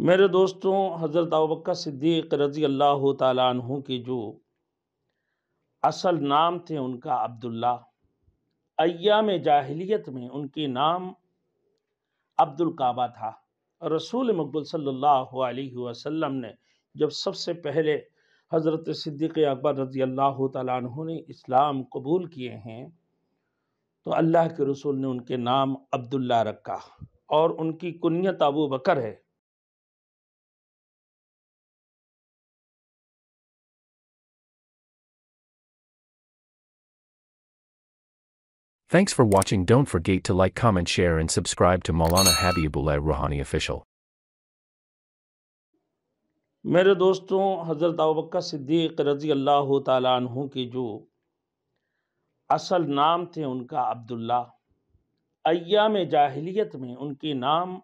میرے دوستوں، حضرت ابوبکر صدیق رضی اللہ تعالیٰ عنہ کی جو اصل نام تھے ان کا عبداللہ، ایام جاہلیت میں ان کی نام عبد الکعبہ تھا۔ رسول مقبول صلی اللہ علیہ وسلم نے جب سب سے پہلے حضرت صدیق اکبر رضی اللہ تعالیٰ عنہ نے اسلام قبول کیے ہیں تو اللہ کے رسول نے ان کے نام عبداللہ رکھا اور ان کی کنیت ابو بکر ہے۔ Thanks for watching. Don't forget to like, comment, share and subscribe to Maulana Habibullah Ruhani Official. میرے دوستوں، حضرت ابوبکر صدیق رضی اللہ تعالیٰ عنہ کی جو اصل نام تھے ان کا عبداللہ، ایام جاہلیت میں ان کی نام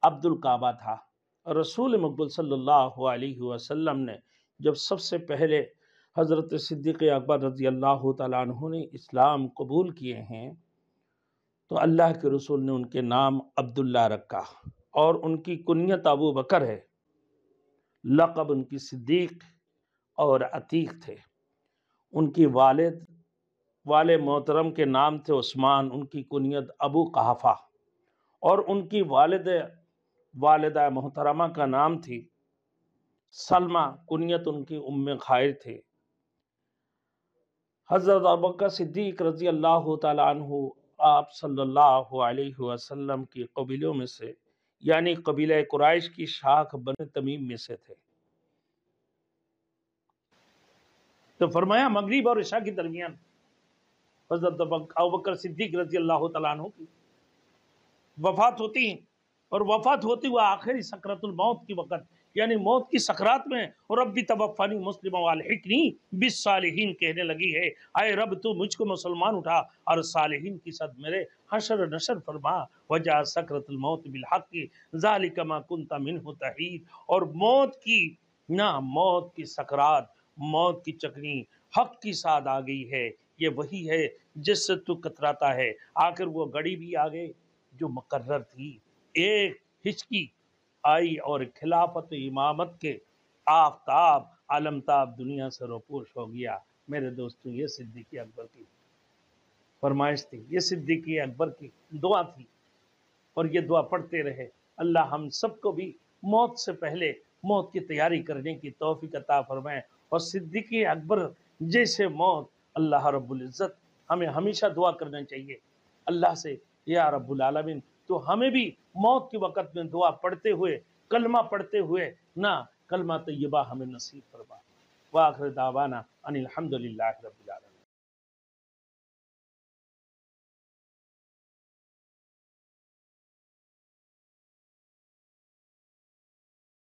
عبد الکعبہ تھا۔ رسول مقبول صلی اللہ علیہ وسلم نے جب سب سے پہلے حضرت صدیق اکبر رضی اللہ تعالیٰ عنہ نے اسلام قبول کیے ہیں تو اللہ کے رسول نے ان کے نام عبداللہ رکھا اور ان کی کنیت ابو بکر ہے۔ لقب ان کی صدیق اور عتیق تھے۔ ان کی والد محترم کے نام تھے عثمان، ان کی کنیت ابو قحافہ، اور ان کی والدہ محترمہ کا نام تھی سلمہ، کنیت ان کی ام خیر تھے۔ حضرت ابوبکر صدیق رضی اللہ تعالیٰ عنہ آپ صلی اللہ علیہ وسلم کی قبیلوں میں سے یعنی قبیلہ قریش کی شاخ بنی تمیم میں سے تھے۔ تو فرمایا مغرب اور عشاء کے درمیان حضرت ابوبکر صدیق رضی اللہ تعالیٰ عنہ کی وفات ہوتی ہیں، اور وفات ہوتی وہ آخری سکرات الموت کی وقت یعنی موت کی سکرات میں، اور رب توفنی مسلم والحقنی بالصالحین کہنے لگی ہے، اے رب تو مجھ کو مسلمان اٹھا اور صالحین کی صد میرے حشر نشر فرما، وجاء سکرۃ الموت بالحق ذالک ما کنت منہ تحید۔ اور موت کی سکرات، موت کی چکنی حق کی ساتھ آ گئی ہے، یہ وہی ہے جس سے تو کتراتا ہے۔ آخر وہ گھڑی بھی آ گئی جو مقرر تھی، ایک ہچکی آئی اور خلافت امامت کے آفتاب عالمتاب دنیا سے روپوش ہو گیا۔ میرے دوستوں، یہ صدیق اکبر کی فرمائش تھی، یہ صدیق اکبر کی دعا تھی، اور یہ دعا پڑھتے رہے۔ اللہ ہم سب کو بھی موت سے پہلے موت کی تیاری کرنے کی توفیق عطا فرمائے، اور صدیق اکبر جیسے موت اللہ رب العزت ہمیں ہمیشہ دعا کرنا چاہیے اللہ سے، یا رب العالمین تو ہمیں بھی موت کے وقت میں دعا پڑھتے ہوئے، کلمہ پڑھتے ہوئے کلمہ طیبہ ہمیں نصیب فرما۔ وآخر دعوانا ان الحمدللہ رب العالمین۔